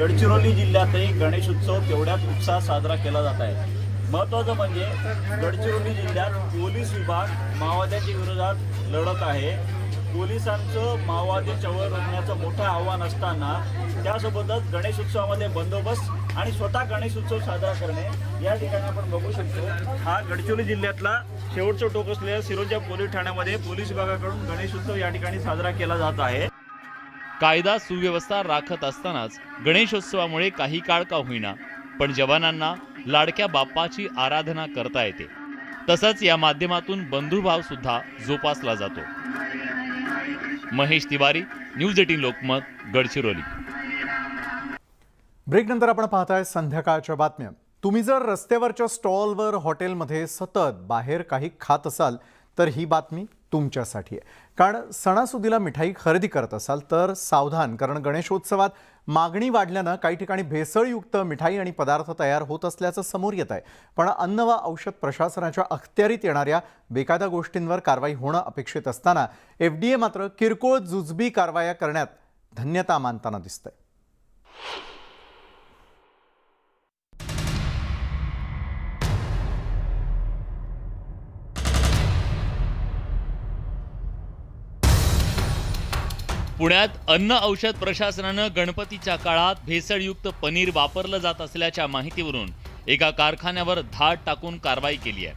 गडचिरोली जिल्ह्यातही गणेशोत्सव तेवढ्याच उत्साहात साजरा केला जात आहे. महत्त्वाचं म्हणजे गडचिरोली जिल्ह्यात पोलीस विभाग माओवाद्यांच्या विरोधात लढत आहे. पोलिसांचं माओवादी चळवळ रोखण्याचं मोठं आव्हान असताना त्यासोबतच गणेशोत्सवामध्ये बंदोबस्त आणि स्वतः गणेशोत्सव साजरा करणे. या ठिकाणी आपण बघू शकतो, हा गडचिरोली जिल्ह्यातला शेवटचं टोक असलेल्या सिरोंचा पोलीस ठाण्यामध्ये पोलीस विभागाकडून गणेशोत्सव या ठिकाणी साजरा केला जात आहे. कायदा सुव्यवस्था राखत असतानाच गणेशोत्सवामुळे काही काळ का होईना पण जवानांना लाडक्या बाप्पाची आराधना करता येते. तसंच या माध्यमातून बंधुभाव सुद्धा जोपासला जातो. महेश तिवारी, न्यूज 18 लोकमत, गडचिरोली. ब्रेकनंतर आपण पाहताय संध्याकाळच्या बातम्या. तुम्ही जर रस्त्यावरच्या स्टॉलवर, हॉटेलमध्ये सतत बाहेर काही खात असाल तर ही बातमी तुमच्यासाठी आहे. कारण सणासुदीला मिठाई खरेदी करत असाल तर सावधान, कारण गणेशोत्सवात मागणी वाढल्यानं काही ठिकाणी भेसळयुक्त मिठाई आणि पदार्थ तयार होत असल्याचं समोर येत आहे. पण अन्न व औषध प्रशासनाच्या अखत्यारीत येणाऱ्या बेकायदा गोष्टींवर कारवाई होणं अपेक्षित असताना FDA मात्र किरकोळ जुजबी कारवाया करण्यात धन्यता मानताना दिसतंय. पुण्यात अन्न औषध प्रशासनानं गणपतीच्या काळात भेसळयुक्त पनीर वापरलं जात असल्याच्या माहितीवरून एका कारखान्यावर धाड टाकून कारवाई केली आहे.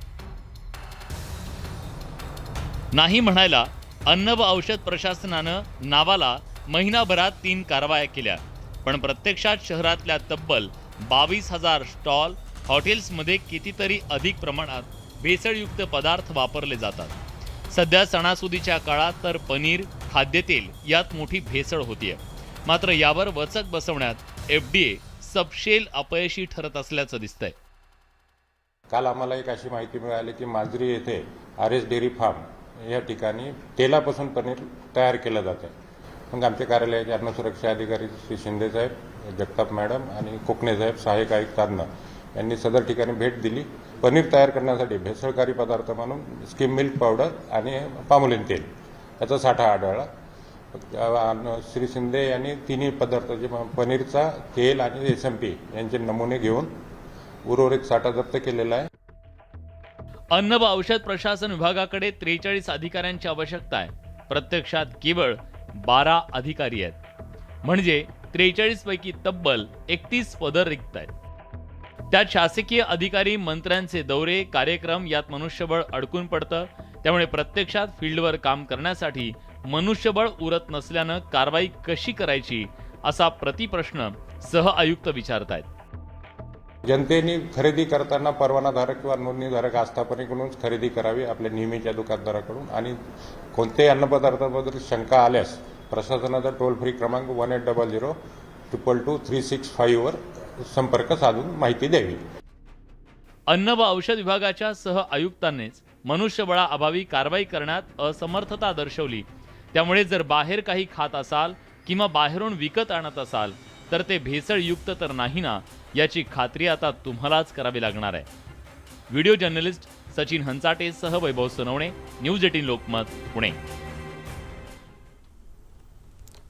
नाही म्हणायला अन्न व औषध प्रशासनानं नावाला महिनाभरात 3 कारवाया केल्या, पण प्रत्यक्षात शहरातल्या तब्बल 22,000 स्टॉल, हॉटेल्समध्ये कितीतरी अधिक प्रमाणात भेसळयुक्त पदार्थ वापरले जातात. सध्या सणासुदीच्या काळात तर पनीर, खाद्यतेल यात मोठी भेसळ होतीये. मात्र यावर वचक बसवण्यात FDA सबशेल अपयशी ठरत असल्याचं दिसतंय. काल आम्हाला एक अशी माहिती मिळाली की माजरी येथे RS डेअरी फार्म या ठिकाणी तेलापासून पनीर तयार केलं जातं. मग आमच्या कार्यालयाचे अन्न सुरक्षा अधिकारी श्री शिंदे साहेब, जगताप मॅडम आणि कोकणे साहेब, सहाय्यक आयुक्तांना यांनी सदर ठिकाणी भेट दिली. पनीर तयार करण्यासाठी भेसळकारी पदार्थ म्हणून स्किम मिल्क पावडर आणि पामोलिन तेल याचा साठा आढळला. श्री शिंदे यांनी तिन्ही पदार्थाचे पनीरचा, तेल आणि SMP यांचे नमुने घेऊन उर्वरित साठा जप्त केलेला आहे. अन्न व औषध प्रशासन विभागाकडे 43 अधिकाऱ्यांची आवश्यकता आहे. प्रत्यक्षात केवळ 12 अधिकारी आहेत. म्हणजे 43 पैकी तब्बल 31 पदं रिक्त आहेत. त्यात शासकीय अधिकारी, मंत्र्यांचे दौरे, कार्यक्रम यात मनुष्यबळ अडकून पडतं. त्यामुळे प्रत्यक्षात फील्डवर काम करण्यासाठी मनुष्यबळ उरत नसल्यानं कारवाई कशी करायची असा प्रतिप्रश्न सहआयुक्त विचारतायत. जनतेने खरेदी करताना परवानाधारक किंवा नोंदणीधारक आस्थापनेकडूनच खरेदी करावी, आपल्या नेहमीच्या दुकानदाराकडून. आणि कोणत्याही अन्नपदार्थाबद्दल शंका आल्यास प्रशासनाचा टोल फ्री क्रमांक 1800-222-365 वर संपर्क साधून माहिती द्यावी. अन्न व औषध विभागाच्या सहआयुक्तांनीच मनुष्यबळाअभावी कारवाई करण्यात असमर्थता दर्शवली. त्यामुळे जर बाहेर काही खात असाल किंवा बाहेरून विकत आणत असाल तर ते भेसळयुक्त तर नाही ना, याची खात्री आता तुम्हालाच करावी लागणार आहे. व्हिडिओ जर्नलिस्ट सचिन हंचाटेसह वैभव सोनवणे, न्यूज 18 लोकमत, पुणे.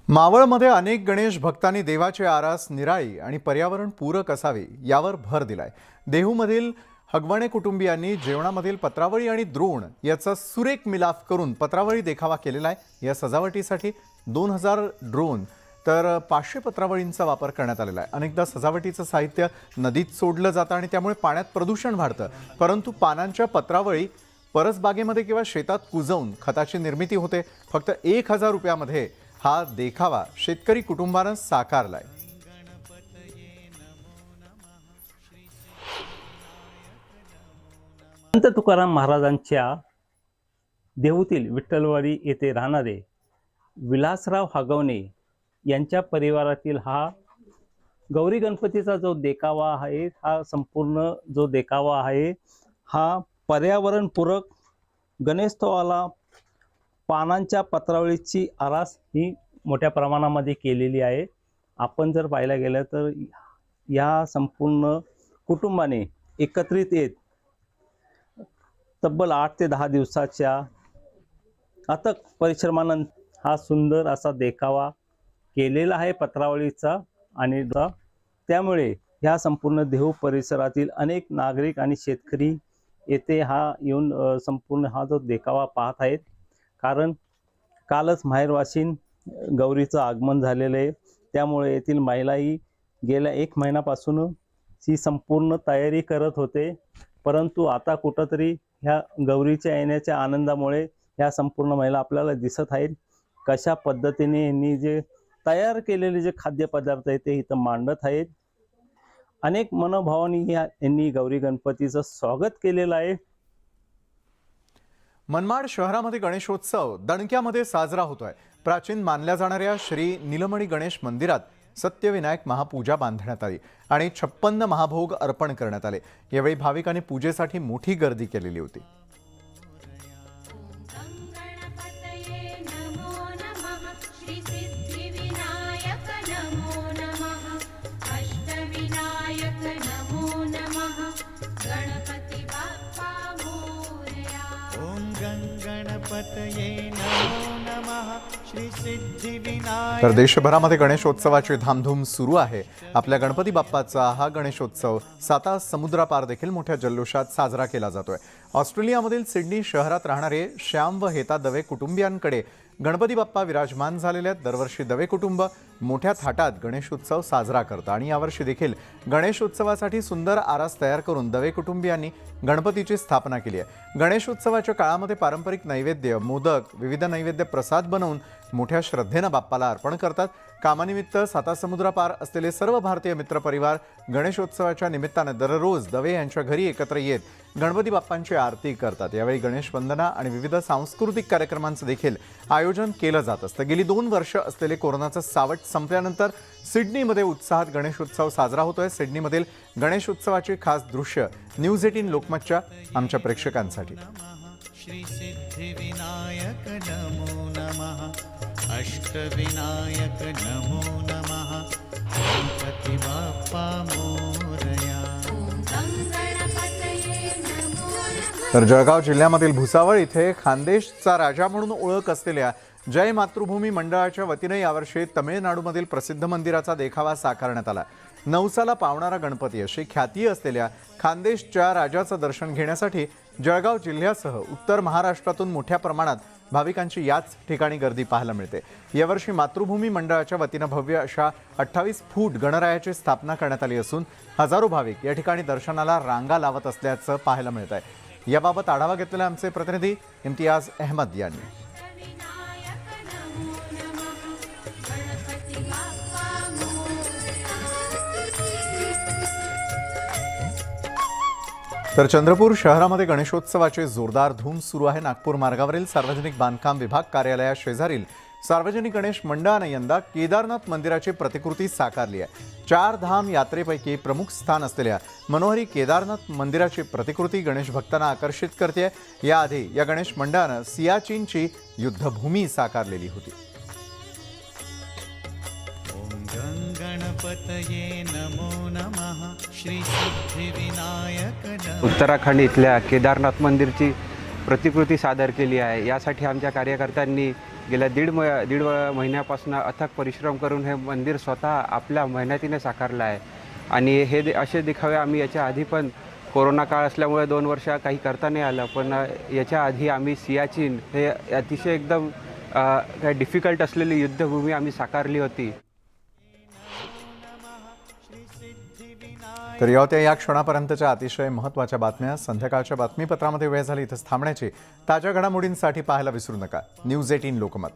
मावळमध्ये अनेक गणेश भक्तांनी देवाची आरास निराळी आणि पर्यावरण पूरक असावी यावर भर दिलाय. देहूमधील हगवणे कुटुंबियांनी जेवणामधील पत्रावळी आणि द्रोण याचा सुरेख मिलाफ करून पत्रावळी देखावा केलेला आहे. या सजावटीसाठी 2000 ड्रोन तर 500 पत्रावळींचा वापर करण्यात आलेला आहे. अनेकदा सजावटीचं साहित्य नदीत सोडलं जातं आणि त्यामुळे पाण्यात प्रदूषण वाढतं. परंतु पानांच्या पत्रावळी परसबागेमध्ये किंवा शेतात कुजवून खताची निर्मिती होते. फक्त 1000 रुपयामध्ये हा देखावा शेतकरी कुटुंबानं साकारलाय. संत तुकाराम महाराजांच्या देहूतील विठ्ठलवाडी येथे राहणारे विलासराव हगवणे यांच्या परिवारातील हा गौरी गणपतीचा जो देखावा आहे, हा संपूर्ण जो देखावा आहे हा पर्यावरणपूरक गणेशोत्सवाला पानांच्या पत्रावळीची आरास ही मोठ्या प्रमाणामध्ये केलेली आहे. आपण जर पाहायला गेलं तर या संपूर्ण कुटुंबाने एकत्रित येत तब्बल 8 ते 10 दिवसाच्या अथक परिश्रमानंतर हा सुंदर असा देखावा केलेला आहे पत्रावळीचा. आणि त्यामुळे ह्या संपूर्ण देहू परिसरातील अनेक नागरिक आणि शेतकरी येथे हा येऊन संपूर्ण हा जो देखावा पाहत आहेत. कारण कालच माहेरवाशीन गौरीचं आगमन झालेलं आहे, त्यामुळे येथील महिलाही गेल्या 1 महिन्यापासून ही संपूर्ण तयारी करत होते. परंतु आता कुठंतरी ह्या गौरीच्या येण्याच्या आनंदामुळे ह्या संपूर्ण महिला आपल्याला दिसत आहेत कशा पद्धतीने यांनी जे तयार केलेले जे खाद्यपदार्थ आहेत ते इथं मांडत आहेत. अनेक मनोभावांनी यांनी गौरी गणपतीचं स्वागत केलेलं आहे. मनमाड शहरामध्ये गणेशोत्सव दणक्यामध्ये साजरा होतोय. प्राचीन मानल्या जाणाऱ्या श्री नीलमणी गणेश मंदिरात सत्यविनायक महापूजा बांधण्यात आली आणि 56 महाभोग अर्पण करण्यात आले. यावेळी भाविकांनी पूजेसाठी मोठी गर्दी केलेली होती. तर देशभरामध्ये गणेशोत्सवाची धामधूम सुरू आहे. आपल्या गणपती बाप्पाचा हा गणेशोत्सव 7 समुद्रापार देखील मोठ्या जल्लोषात साजरा केला जातोय. ऑस्ट्रेलियामधील सिडनी शहरात राहणारे श्याम व हेता दवे कुटुंबियांकडे गणपती बाप्पा विराजमान झालेले आहेत. दरवर्षी दवे कुटुंब मोठ्या थाटात गणेशोत्सव साजरा करतं आणि यावर्षी देखील गणेशोत्सवासाठी सुंदर आरास तयार करून दवे कुटुंबियांनी गणपतीची स्थापना केली आहे. गणेशोत्सवाच्या काळामध्ये पारंपरिक नैवेद्य, मोदक, विविध नैवेद्य प्रसाद बनवून मोठ्या श्रद्धेनं बाप्पाला अर्पण करतात. कामानिमित्त 7 समुद्रापार असलेले सर्व भारतीय मित्रपरिवार गणेशोत्सवाच्या निमित्तानं दररोज दवे यांच्या घरी एकत्र येत गणपती बाप्पांची आरती करतात. यावेळी गणेश वंदना आणि विविध सांस्कृतिक कार्यक्रमांचं देखील आयोजन केलं जात असतं. गेली 2 वर्ष असलेले कोरोनाचं सावट संपल्यानंतर सिडनीमध्ये उत्साहात गणेशोत्सव साजरा होतोय. सिडनीमधील गणेशोत्सवाची खास दृश्य न्यूज 18 लोकमतच्या आमच्या प्रेक्षकांसाठी. श्री सिद्धिविनायक नमो नमः, अष्टविनायक नमो नमः, गणपती बाप्पा मोरया. तर जळगाव जिल्ह्यामधील भुसावळ इथे खानदेशचा राजा म्हणून ओळख असलेल्या जय मातृभूमी मंडळाच्या वतीने यावर्षी तमिळनाडूमधील प्रसिद्ध मंदिराचा देखावा साकारण्यात आला. नवसाला पावणारा गणपती अशी ख्याती असलेल्या खानदेशच्या राजाचं दर्शन घेण्यासाठी जळगाव जिल्ह्यासह उत्तर महाराष्ट्रातून मोठ्या प्रमाणात भाविकांची याच ठिकाणी गर्दी पाहायला मिळते. यावर्षी मातृभूमी मंडळाच्या वतीनं भव्य अशा 28 फूट गणरायाची स्थापना करण्यात आली असून हजारो भाविक या ठिकाणी दर्शनाला रांगा लावत असल्याचं पाहायला मिळत आहे. याबाबत आढावा घेतलेला आमचे प्रतिनिधी इम्तियाज अहमद यांनी. तर चंद्रपूर शहरामध्ये गणेशोत्सवाची जोरदार धूम सुरू आहे. नागपूर मार्गावरील सार्वजनिक बांधकाम विभाग कार्यालया शेजारील सार्वजनिक गणेश मंडळानं यंदा केदारनाथ मंदिराची प्रतिकृती साकारली आहे. 4 धाम यात्रेपैकी प्रमुख स्थान असलेल्या मनोहरी केदारनाथ मंदिराची प्रतिकृती गणेश भक्तांना आकर्षित करते. याआधी या गणेश मंडळानं सियाचीनची युद्धभूमी साकारलेली होती. गणपतये नमो नमः, श्री सिद्धिविनायक नमः. उत्तराखंड इथल्या केदारनाथ मंदिरची प्रतिकृती सादर केली आहे. यासाठी आमच्या कार्यकर्त्यांनी गेल्या दीड महिन्यापासून अथक परिश्रम करून हे मंदिर स्वतः आपल्या मेहनतीने साकारलं आहे. आणि हे असे देखावे आम्ही याच्या आधी पण कोरोना काळ असल्यामुळे 2 वर्ष काही करता नाही आलं, पण याच्या आधी आम्ही सियाचीन हे अतिशय एकदम डिफिकल्ट असलेली युद्धभूमी आम्ही साकारली होती. तर या होत्या या क्षणापर्यंतच्या अतिशय महत्त्वाच्या बातम्या. संध्याकाळच्या बातमीपत्रामध्ये वेळ झाली इथंच थांबण्याची. ताज्या घडामोडींसाठी पाहायला विसरू नका न्यूज 18 लोकमत.